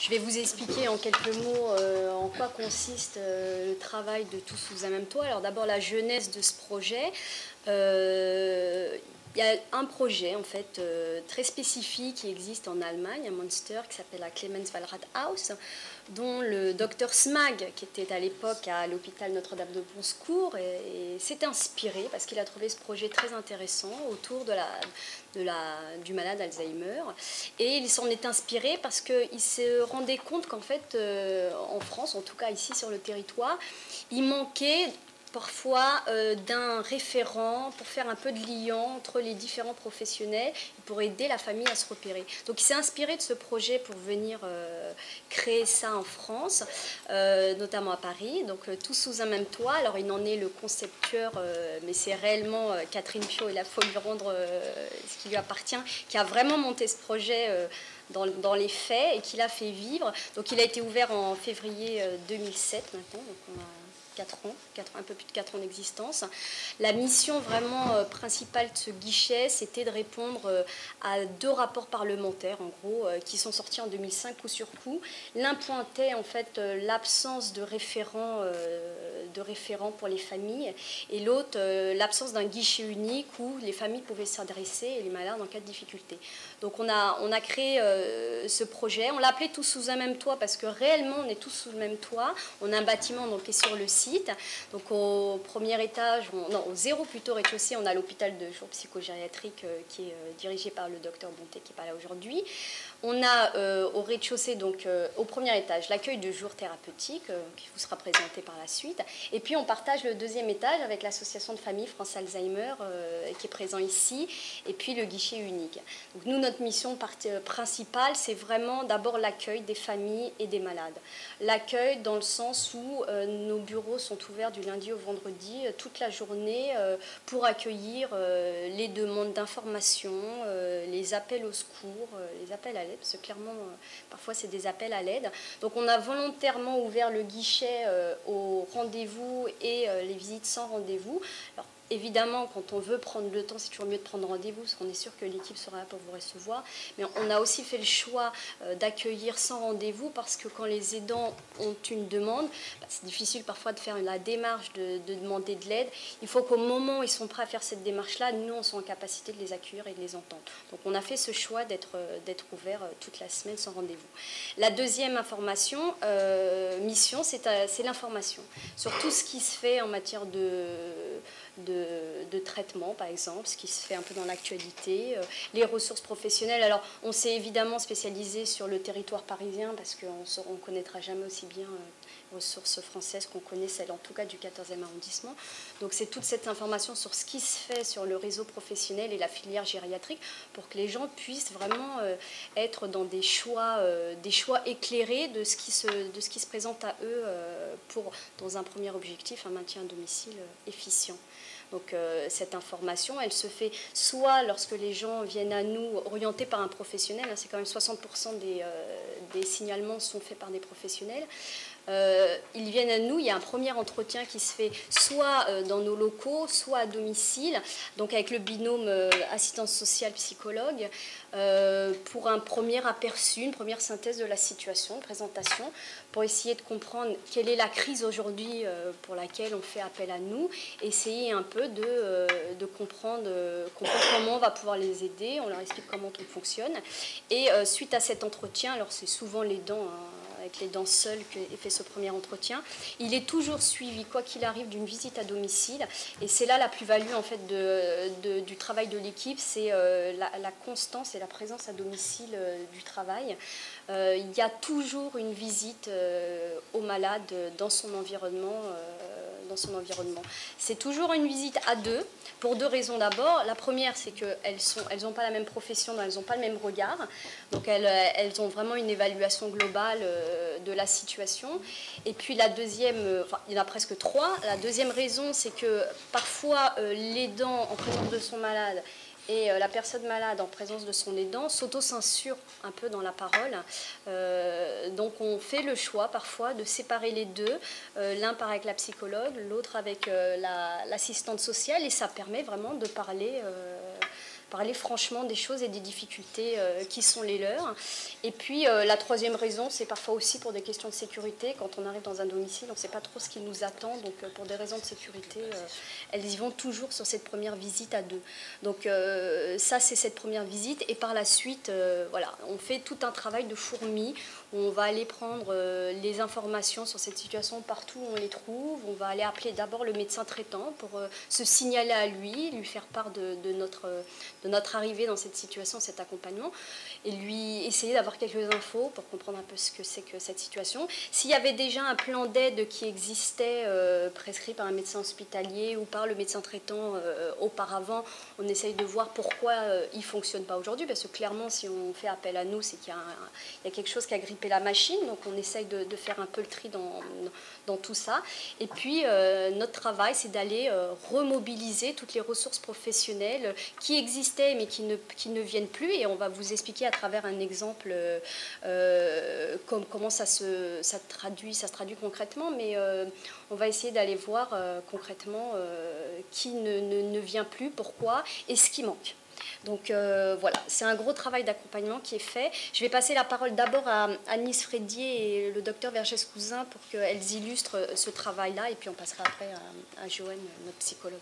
Je vais vous expliquer en quelques mots en quoi consiste le travail de Tous sous un même toit. Alors d'abord la genèse de ce projet. Il y a un projet en fait très spécifique qui existe en Allemagne, à Münster, qui s'appelle la Clemens Wallraf-Haus, dont le docteur Smag, qui était à l'époque à l'hôpital Notre-Dame de Bon-Secours, s'est inspiré parce qu'il a trouvé ce projet très intéressant autour du malade Alzheimer. Et il s'en est inspiré parce qu'il se rendait compte qu'en fait, en France, en tout cas ici sur le territoire, il manquait parfois d'un référent pour faire un peu de lien entre les différents professionnels pour aider la famille à se repérer. Donc il s'est inspiré de ce projet pour venir créer ça en France, notamment à Paris, donc tous sous un même toit. Alors il en est le concepteur, mais c'est réellement Catherine Piot, il faut lui rendre ce qui lui appartient, qui a vraiment monté ce projet dans les faits et qui l'a fait vivre. Donc il a été ouvert en février 2007 maintenant, donc on a 4 ans, un peu plus de 4 ans d'existence. La mission vraiment principale de ce guichet, c'était de répondre à 2 rapports parlementaires, en gros, qui sont sortis en 2005 coup sur coup. L'un pointait en fait l'absence de référents pour les familles, et l'autre l'absence d'un guichet unique où les familles pouvaient s'adresser et les malades en cas de difficulté. Donc on a créé ce projet, on l'a appelé Tous sous un même toit parce que réellement on est tous sous le même toit. On a un bâtiment donc, qui est sur le site. Donc au premier étage, au 0 plutôt rez-de-chaussée, on a l'hôpital de jour psychogériatrique qui est dirigé par le docteur Bonté qui n'est pas là aujourd'hui. On a au rez-de-chaussée, donc au premier étage, l'accueil de jour thérapeutique qui vous sera présenté par la suite. Et puis on partage le 2e étage avec l'association de famille France Alzheimer qui est présent ici, et puis le guichet unique. Donc nous, notre mission principale, c'est vraiment d'abord l'accueil des familles et des malades. L'accueil dans le sens où nos bureaux sont ouverts du lundi au vendredi toute la journée pour accueillir les demandes d'information, les appels au secours, les appels à l'aide, parce que clairement, parfois c'est des appels à l'aide. Donc on a volontairement ouvert le guichet aux rendez-vous et les visites sans rendez-vous. Alors, évidemment, quand on veut prendre le temps, c'est toujours mieux de prendre rendez-vous, parce qu'on est sûr que l'équipe sera là pour vous recevoir. Mais on a aussi fait le choix d'accueillir sans rendez-vous, parce que quand les aidants ont une demande, c'est difficile parfois de faire la démarche de demander de l'aide. Il faut qu'au moment où ils sont prêts à faire cette démarche-là, nous, on soit en capacité de les accueillir et de les entendre. Donc on a fait ce choix d'être ouvert toute la semaine sans rendez-vous. La deuxième mission, c'est l'information sur tout ce qui se fait en matière de traitement, par exemple, ce qui se fait un peu dans l'actualité, les ressources professionnelles. Alors, on s'est évidemment spécialisé sur le territoire parisien parce qu'on ne connaîtra jamais aussi bien les ressources françaises qu'on connaît, celles en tout cas du 14e arrondissement. Donc, c'est toute cette information sur ce qui se fait sur le réseau professionnel et la filière gériatrique pour que les gens puissent vraiment être dans des choix éclairés de ce qui se présente à eux pour, dans un premier objectif, un maintien à domicile efficient. Donc cette information, elle se fait soit lorsque les gens viennent à nous orientés par un professionnel, c'est quand même 60% des signalements sont faits par des professionnels. Ils viennent à nous, il y a un premier entretien qui se fait soit dans nos locaux, soit à domicile, donc avec le binôme assistance sociale psychologue, pour un premier aperçu, une première synthèse de la situation, une présentation, pour essayer de comprendre quelle est la crise aujourd'hui pour laquelle on fait appel à nous, essayer un peu de comprendre comment on va pouvoir les aider, on leur explique comment on fonctionne, et suite à cet entretien, alors c'est souvent les dents, avec les dents seules qu'est fait ce premier entretien. Il est toujours suivi, quoi qu'il arrive, d'une visite à domicile. Et c'est là la plus-value en fait, du travail de l'équipe, c'est la constance et la présence à domicile du travail. Il y a toujours une visite au malade dans son environnement. C'est toujours une visite à 2, pour 2 raisons d'abord. La première, c'est qu'elles n'ont pas la même profession, elles n'ont pas le même regard. Donc elles ont vraiment une évaluation globale de la situation. Et puis la deuxième, il y en a presque 3. La deuxième raison, c'est que parfois l'aidant en présence de son malade et la personne malade en présence de son aidant s'auto-censure un peu dans la parole. Donc on fait le choix parfois de séparer les deux, l'un part avec la psychologue, l'autre avec l'assistante sociale, et ça permet vraiment de parler parler franchement des choses et des difficultés qui sont les leurs. Et puis la troisième raison, c'est parfois aussi pour des questions de sécurité. Quand on arrive dans un domicile, on ne sait pas trop ce qui nous attend. Donc pour des raisons de sécurité, elles y vont toujours sur cette première visite à deux. Donc ça, c'est cette première visite. Et par la suite, voilà, on fait tout un travail de fourmi. On va aller prendre les informations sur cette situation partout où on les trouve. On va aller appeler d'abord le médecin traitant pour se signaler à lui faire part de notre arrivée dans cette situation, cet accompagnement, et lui essayer d'avoir quelques infos pour comprendre un peu ce que c'est que cette situation. S'il y avait déjà un plan d'aide qui existait, prescrit par un médecin hospitalier ou par le médecin traitant auparavant, on essaye de voir pourquoi il ne fonctionne pas aujourd'hui, parce que clairement, si on fait appel à nous, c'est qu'il y a quelque chose qui a grippé la machine, donc on essaye de faire un peu le tri dans tout ça. Et puis, notre travail, c'est d'aller remobiliser toutes les ressources professionnelles qui existaient mais qui ne viennent plus, et on va vous expliquer à travers un exemple comment ça se traduit concrètement, mais on va essayer d'aller voir concrètement qui ne vient plus, pourquoi et ce qui manque. Donc voilà, c'est un gros travail d'accompagnement qui est fait. Je vais passer la parole d'abord à Agnès Frédier et le docteur Vergès-Cousin pour qu'elles illustrent ce travail-là, et puis on passera après à Joanne, notre psychologue.